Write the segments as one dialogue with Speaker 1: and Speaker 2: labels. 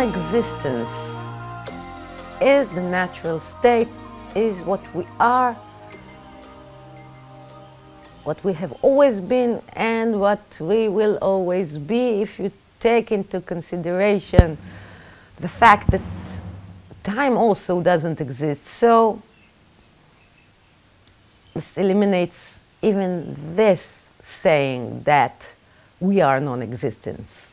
Speaker 1: non-existence is the natural state, is what we are, what we have always been, and what we will always be if you take into consideration the fact that time also doesn't exist. So this eliminates even this saying that we are non-existence,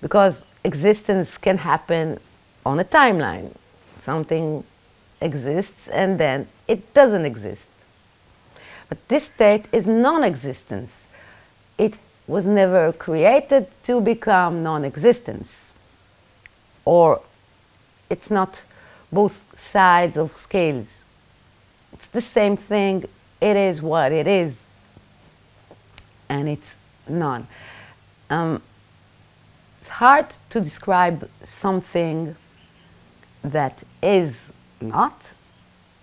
Speaker 1: because existence can happen on a timeline. Something exists and then it doesn't exist. But this state is non-existence. It was never created to become non-existence. Or it's not both sides of scales. It's the same thing. It is what it is. And it's none. It's hard to describe something that is not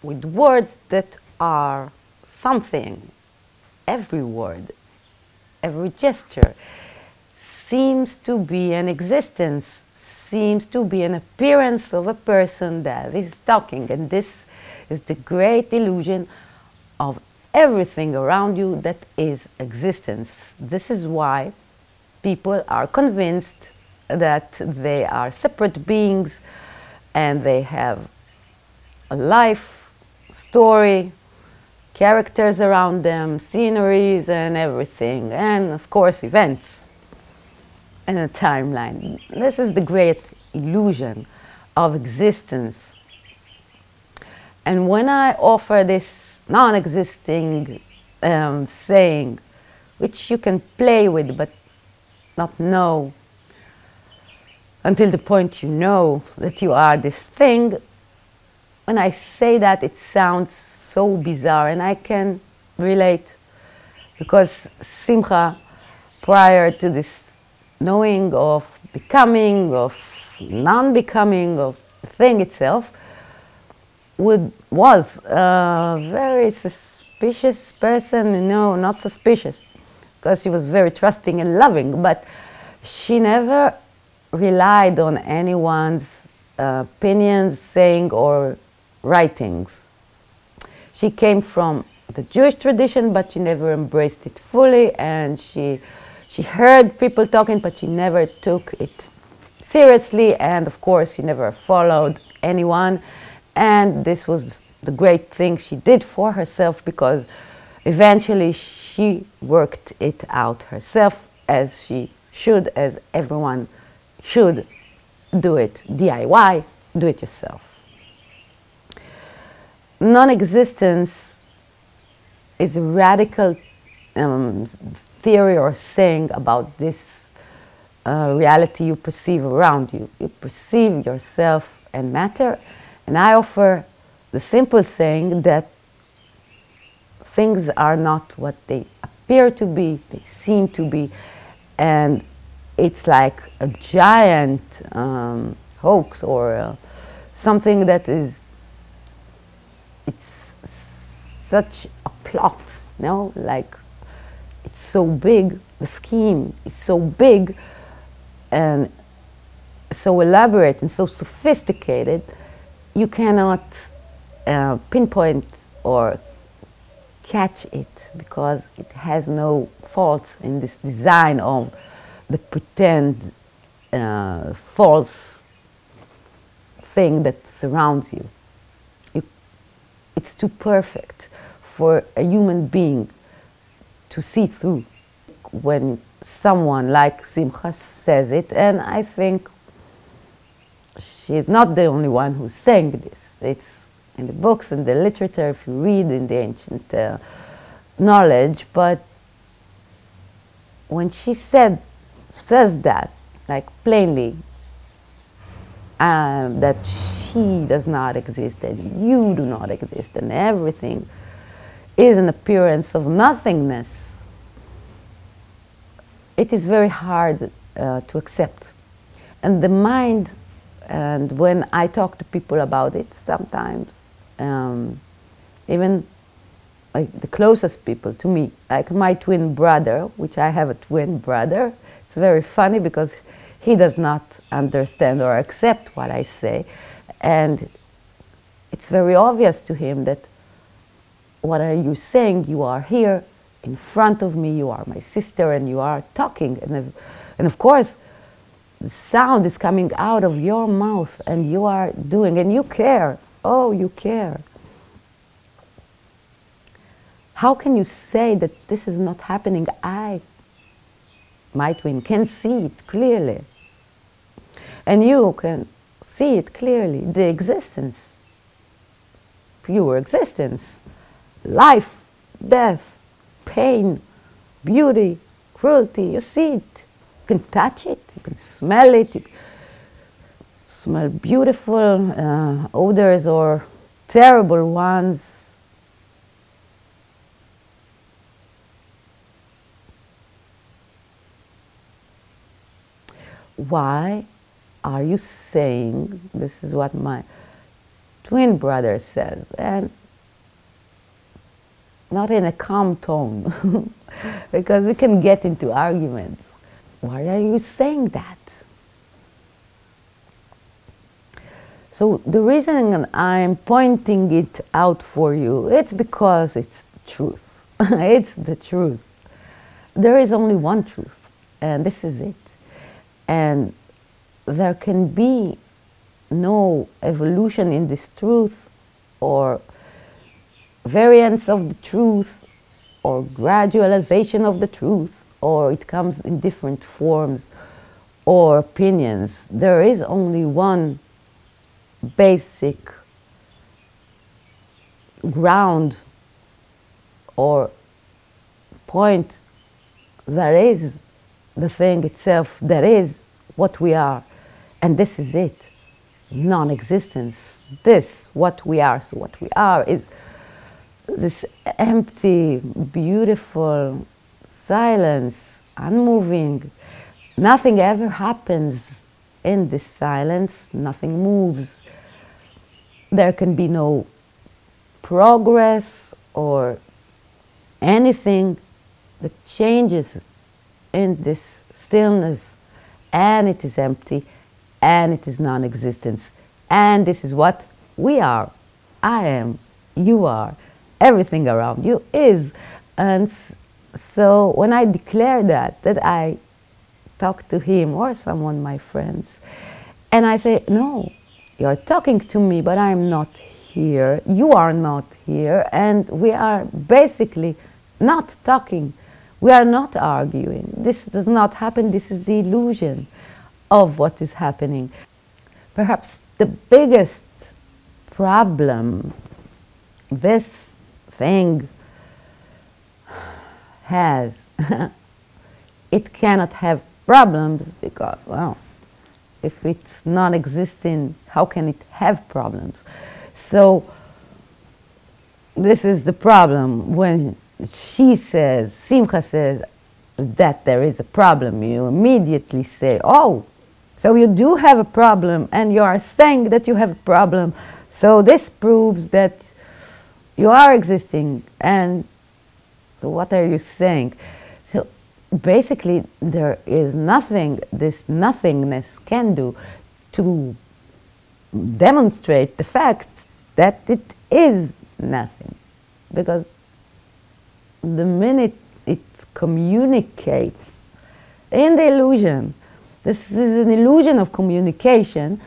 Speaker 1: with words that are something. Every word, every gesture seems to be an existence, seems to be an appearance of a person that is talking. And this is the great illusion of everything around you that is existence. This is why people are convinced that they are separate beings and they have a life, story, characters around them, sceneries and everything, and of course events and a timeline. This is the great illusion of existence. And when I offer this non-existing saying, which you can play with but not know until the point you know that you are this thing, when I say that, it sounds so bizarre, and I can relate, because Simcha, prior to this knowing of becoming, of non-becoming, of the thing itself, was a very suspicious person. No, not suspicious, because she was very trusting and loving, but she never relied on anyone's opinions, saying, or writings. She came from the Jewish tradition, but she never embraced it fully, and she heard people talking, but she never took it seriously, and of course she never followed anyone. And this was the great thing she did for herself, because eventually she worked it out herself, as she should, as everyone should do it. DIY, do it yourself. Non-existence is a radical theory or saying about this reality you perceive around you. You perceive yourself and matter, and I offer the simple saying that things are not what they appear to be, they seem to be, and it's like a giant hoax or something that is, it's such a plot, you know, like it's so big, the scheme is so big and so elaborate and so sophisticated, you cannot pinpoint or catch it, because it has no faults in this design of the pretend false thing that surrounds you. It's too perfect for a human being to see through. When someone like Simcha says it, and I think she is not the only one who's saying this. It's in the books and the literature, if you read in the ancient knowledge, but when she says that, like plainly, that she does not exist and you do not exist and everything is an appearance of nothingness, it is very hard to accept. And the mind, and when I talk to people about it sometimes, even like the closest people to me, like my twin brother, which I have a twin brother. It's very funny because he does not understand or accept what I say. And it's very obvious to him that what are you saying? You are here in front of me, you are my sister, and you are talking. And of course, the sound is coming out of your mouth, and you are doing, and you care. Oh, you care. How can you say that this is not happening? I, my twin, can see it clearly. And you can see it clearly, the existence, pure existence, life, death, pain, beauty, cruelty, you see it. You can touch it, you can smell it, you smell beautiful odors or terrible ones. Why are you saying, this is what my twin brother says, and not in a calm tone, because we can get into arguments. Why are you saying that? So the reason I'm pointing it out for you, it's because it's the truth. It's the truth. There is only one truth, and this is it. And there can be no evolution in this truth, or variance of the truth, or gradualization of the truth, or it comes in different forms or opinions. There is only one basic ground or point that is the thing itself, that is what we are. And this is it, non-existence. This, what we are. So what we are is this empty, beautiful silence, unmoving. Nothing ever happens in this silence. Nothing moves. There can be no progress or anything that changes in this stillness, and it is empty, and it is non-existence, and this is what we are. I am, you are, everything around you is. And so when I declare that I talk to him or someone, my friends, and I say, no, you're talking to me, but I'm not here, you are not here, and we are basically not talking. We are not arguing. This does not happen. This is the illusion of what is happening. Perhaps the biggest problem this thing has, it cannot have problems because, well, if it's non-existing, how can it have problems? So this is the problem. When she says, Simcha says, that there is a problem, you immediately say, oh, so you do have a problem, and you are saying that you have a problem, so this proves that you are existing. And so what are you saying? So basically there is nothing this nothingness can do to demonstrate the fact that it is nothing, because the minute it communicates in the illusion, this is an illusion of communication,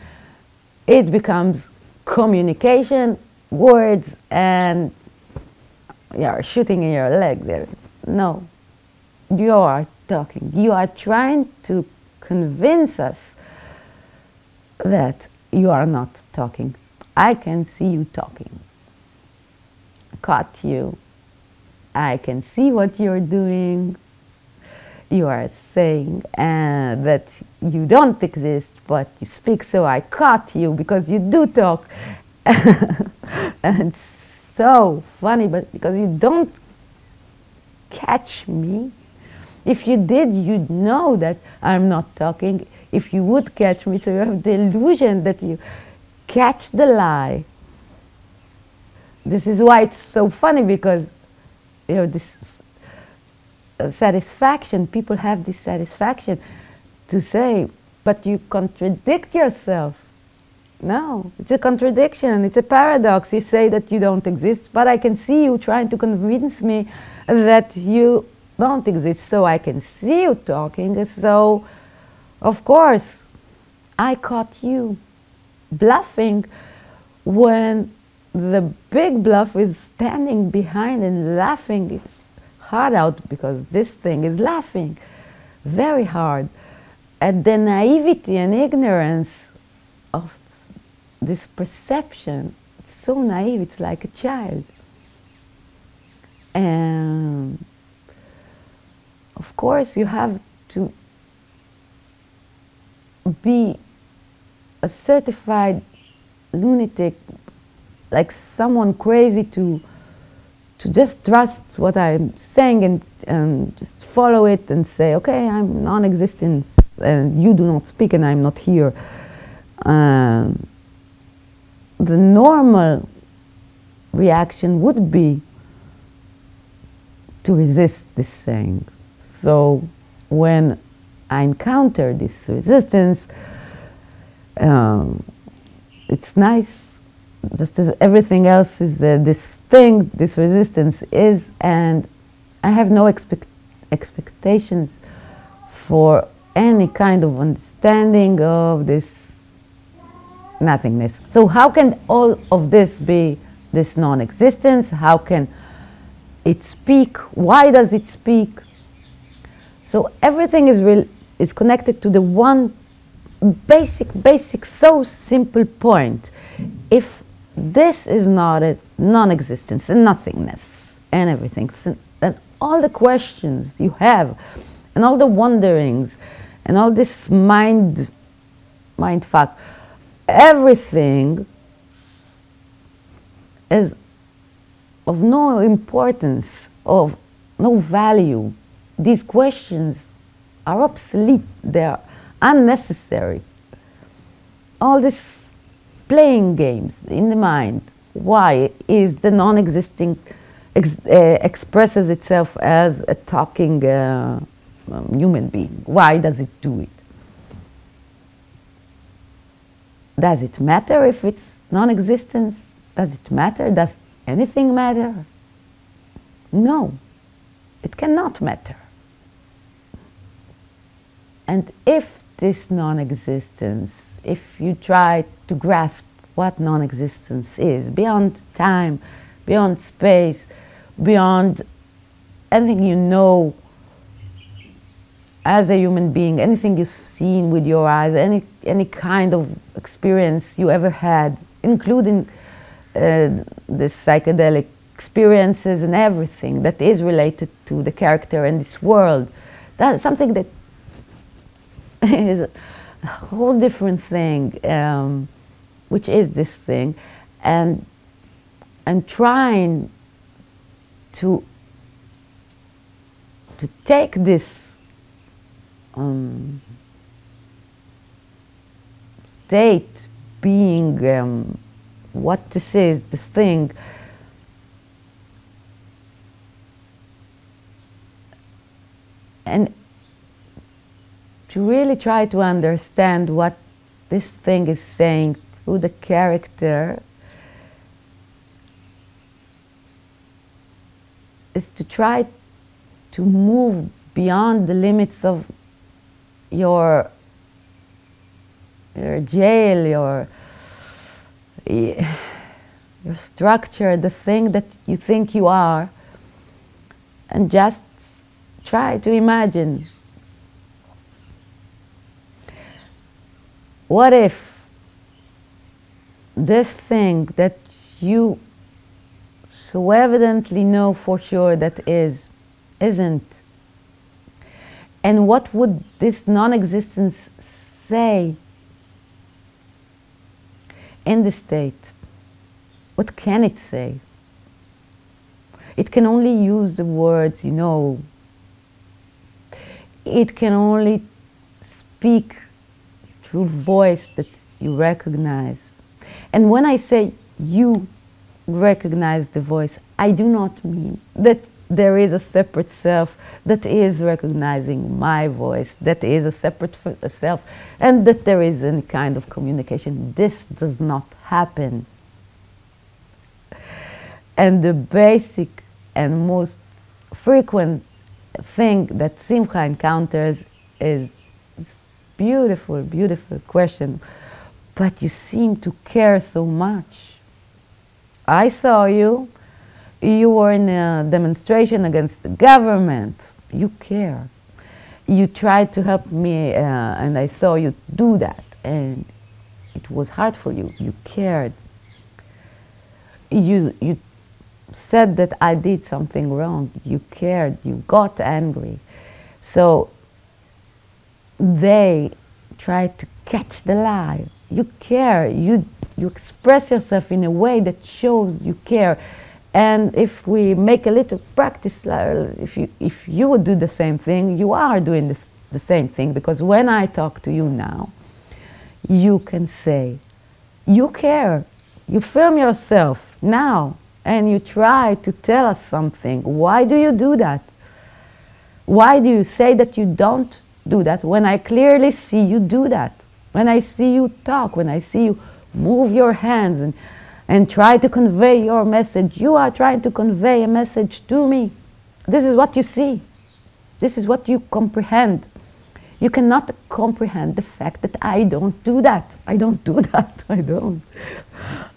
Speaker 1: it becomes communication, words, and you are shooting in your leg there. No, you are talking. You are trying to convince us that you are not talking. I can see you talking. Caught you. I can see what you're doing. You are saying that you don't exist, but you speak, so I caught you because you do talk. And it's so funny, but because you don't catch me. If you did, you'd know that I'm not talking. If you would catch me, so you have the illusion that you catch the lie. This is why it's so funny, because you know this satisfaction, people have this satisfaction to say, but you contradict yourself. No, it's a contradiction, it's a paradox. You say that you don't exist, but I can see you trying to convince me that you don't exist, so I can see you talking, so of course I caught you bluffing when the big bluff is standing behind and laughing. It's hard out because this thing is laughing very hard at the naivety and ignorance of this perception. It's so naive, it's like a child. And of course you have to be a certified lunatic, like someone crazy, to just trust what I'm saying and just follow it and say, okay, I'm non-existent and you do not speak and I'm not here. The normal reaction would be to resist this saying. So when I encounter this resistance, it's nice, just as everything else is this thing, this resistance is, and I have no expectations for any kind of understanding of this nothingness. So how can all of this be this non-existence? How can it speak? Why does it speak? So everything is connected to the one basic, so simple point. If this is not a non-existence and nothingness and everything, then all the questions you have and all the wonderings and all this mind fuck, everything is of no importance, of no value. These questions are obsolete, they are unnecessary. All this playing games in the mind, why is the non-existing expresses itself as a talking human being? Why does it do it? Does it matter if it's non-existence? Does it matter? Does anything matter? No, it cannot matter. And if this non-existence, if you try to grasp what non-existence is, beyond time, beyond space, beyond anything you know as a human being, anything you've seen with your eyes, any kind of experience you ever had, including the psychedelic experiences and everything that is related to the character and this world, that's something that is a whole different thing, which is this thing, and trying to take this state being what this is, this thing, and to really try to understand what this thing is saying through the character is to try to move beyond the limits of your jail, your structure, the thing that you think you are, and just try to imagine, what if this thing that you so evidently know for sure that isn't? And what would this non-existence say in the state? What can it say? It can only use the words, you know. It can only speak through voice that you recognize. And when I say you recognize the voice, I do not mean that there is a separate self that is recognizing my voice, that is a separate self, and that there is any kind of communication. This does not happen. And the basic and most frequent thing that Simcha encounters is this beautiful, beautiful question. But you seem to care so much. I saw you. You were in a demonstration against the government. You care. You tried to help me, and I saw you do that. And it was hard for you. You cared. You said that I did something wrong. You cared. You got angry. So they tried to catch the lie. You care. You express yourself in a way that shows you care. And if we make a little practice, if you would do the same thing, you are doing the same thing. Because when I talk to you now, you can say, you care. You film yourself now, and you try to tell us something. Why do you do that? Why do you say that you don't do that when I clearly see you do that? When I see you talk, when I see you move your hands and try to convey your message, you are trying to convey a message to me. This is what you see. This is what you comprehend. You cannot comprehend the fact that I don't do that. I don't do that. I don't.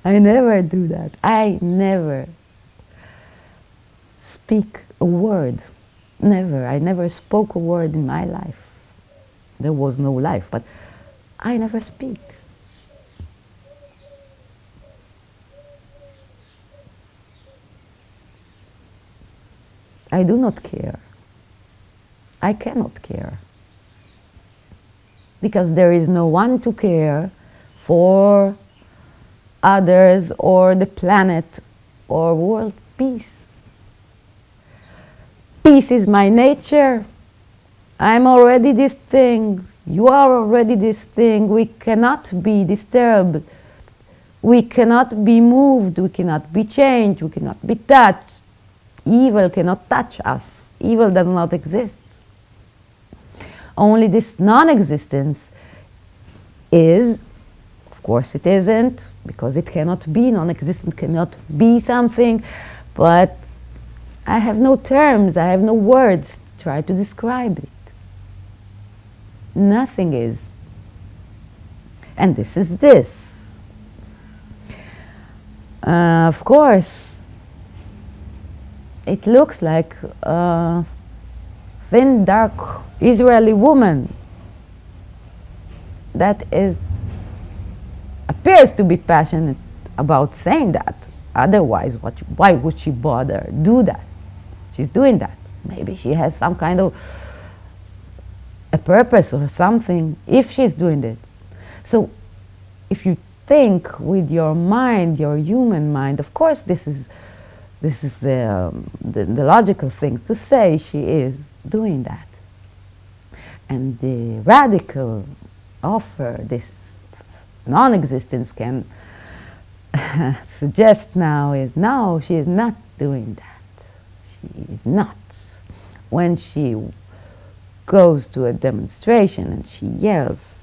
Speaker 1: I never do that. I never speak a word. Never. I never spoke a word in my life. There was no life, but I never speak. I do not care. I cannot care. Because there is no one to care for others or the planet or world peace. Peace is my nature. I'm already this thing. You are already this thing. We cannot be disturbed. We cannot be moved. We cannot be changed. We cannot be touched. Evil cannot touch us. Evil does not exist. Only this non-existence is, of course it isn't, because it cannot be, non-existent cannot be something, but I have no terms, I have no words to try to describe it. Nothing is. And this is this. Of course, it looks like a thin, dark Israeli woman that appears to be passionate about saying that. Otherwise, why would she bother do that? She's doing that. Maybe she has some kind of a purpose or something if she's doing it. So if you think with your mind, your human mind, of course this is the logical thing to say. She is doing that. And the radical offer, this non-existence can suggest now is, no, she is not doing that. She is not. When she goes to a demonstration and she yells,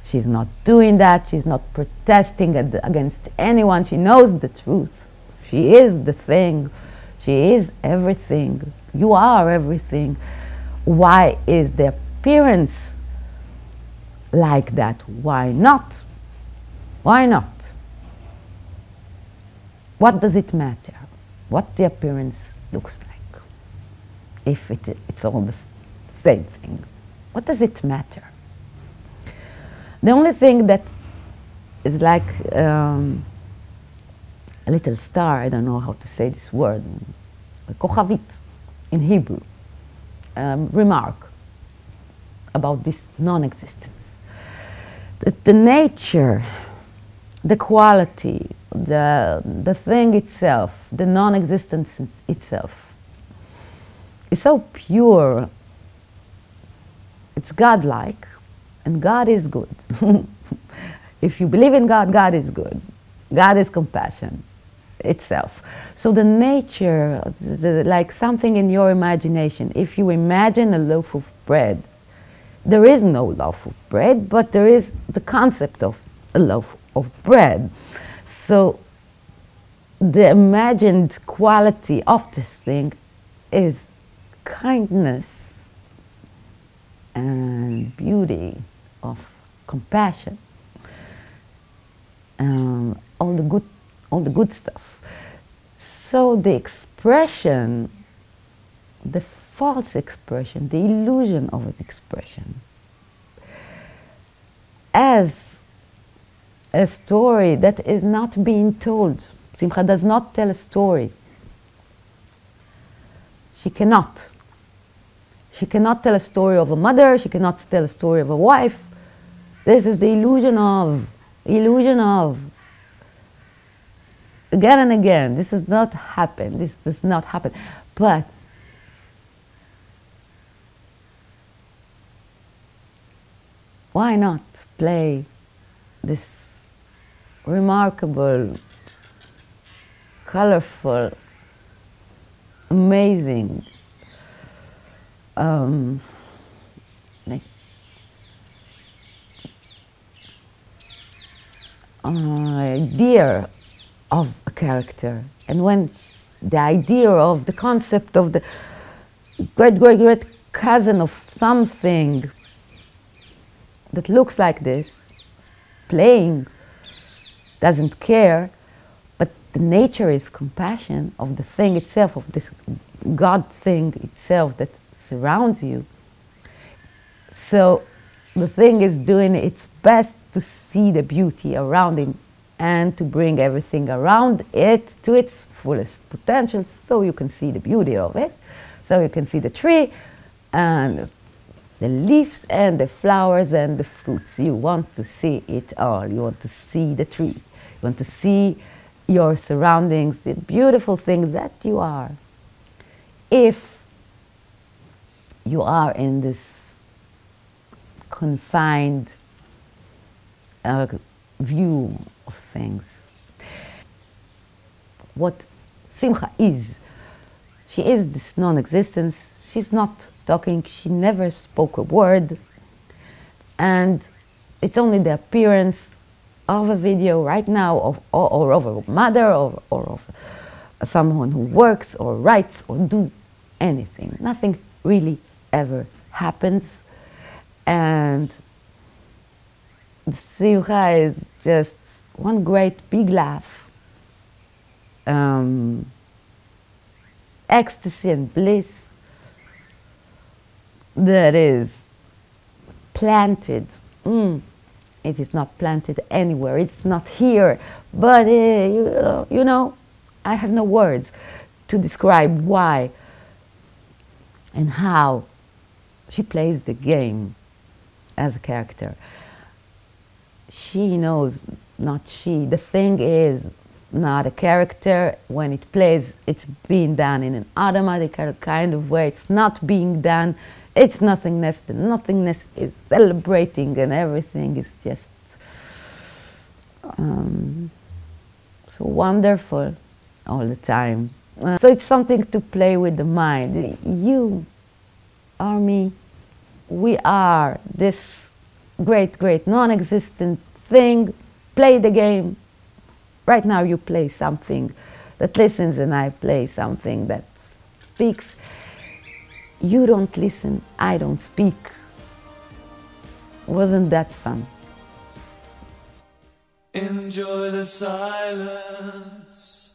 Speaker 1: she's not doing that. She's not protesting against anyone. She knows the truth. She is the thing. She is everything. You are everything. Why is the appearance like that? Why not? Why not? What does it matter? What the appearance looks like? If it's all the same thing. What does it matter? The only thing that is like a little star, I don't know how to say this word, a kochavit in Hebrew, remark about this non-existence. That the nature, the quality, the thing itself, the non-existence itself, is so pure. It's godlike, and God is good. If you believe in God, God is good. God is compassion. itself. So the nature, like something in your imagination, if you imagine a loaf of bread, there is no loaf of bread, but there is the concept of a loaf of bread. So the imagined quality of this thing is kindness and beauty, of compassion, all the good stuff. So the expression, the false expression, the illusion of an expression, as a story that is not being told. Simcha does not tell a story. She cannot. She cannot tell a story of a mother. She cannot tell a story of a wife. This is the illusion of. Again and again. This does not happen. This does not happen. But why not play this remarkable, colorful, amazing idea of a character, and when the idea of the concept of the great cousin of something that looks like this, playing, doesn't care, but the nature is compassion of the thing itself, of this God thing itself that surrounds you. So the thing is doing its best to see the beauty around it and to bring everything around it to its fullest potential, so you can see the beauty of it, so you can see the tree and the leaves and the flowers and the fruits. You want to see it all. You want to see the tree. You want to see your surroundings, the beautiful things that you are. If you are in this confined view of things, what Simcha is, she is this non-existence. She's not talking, she never spoke a word, and it's only the appearance of a video right now or of a mother or of someone who works or writes or do anything. Nothing really ever happens, and the Simcha is just one great big laugh, ecstasy and bliss that is planted. It is not planted anywhere. It's not here. But you know, I have no words to describe why and how she plays the game as a character. She knows, not she. The thing is not a character. When it plays, it's being done in an automatic kind of way. It's not being done. It's nothingness. The nothingness is celebrating, and everything is just so wonderful all the time. So it's something to play with the mind. You are me. We are this great non-existent thing. Play the game. Right now you play something that listens, and I play something that speaks. You don't listen, I don't speak. Wasn't that fun?
Speaker 2: Enjoy the silence.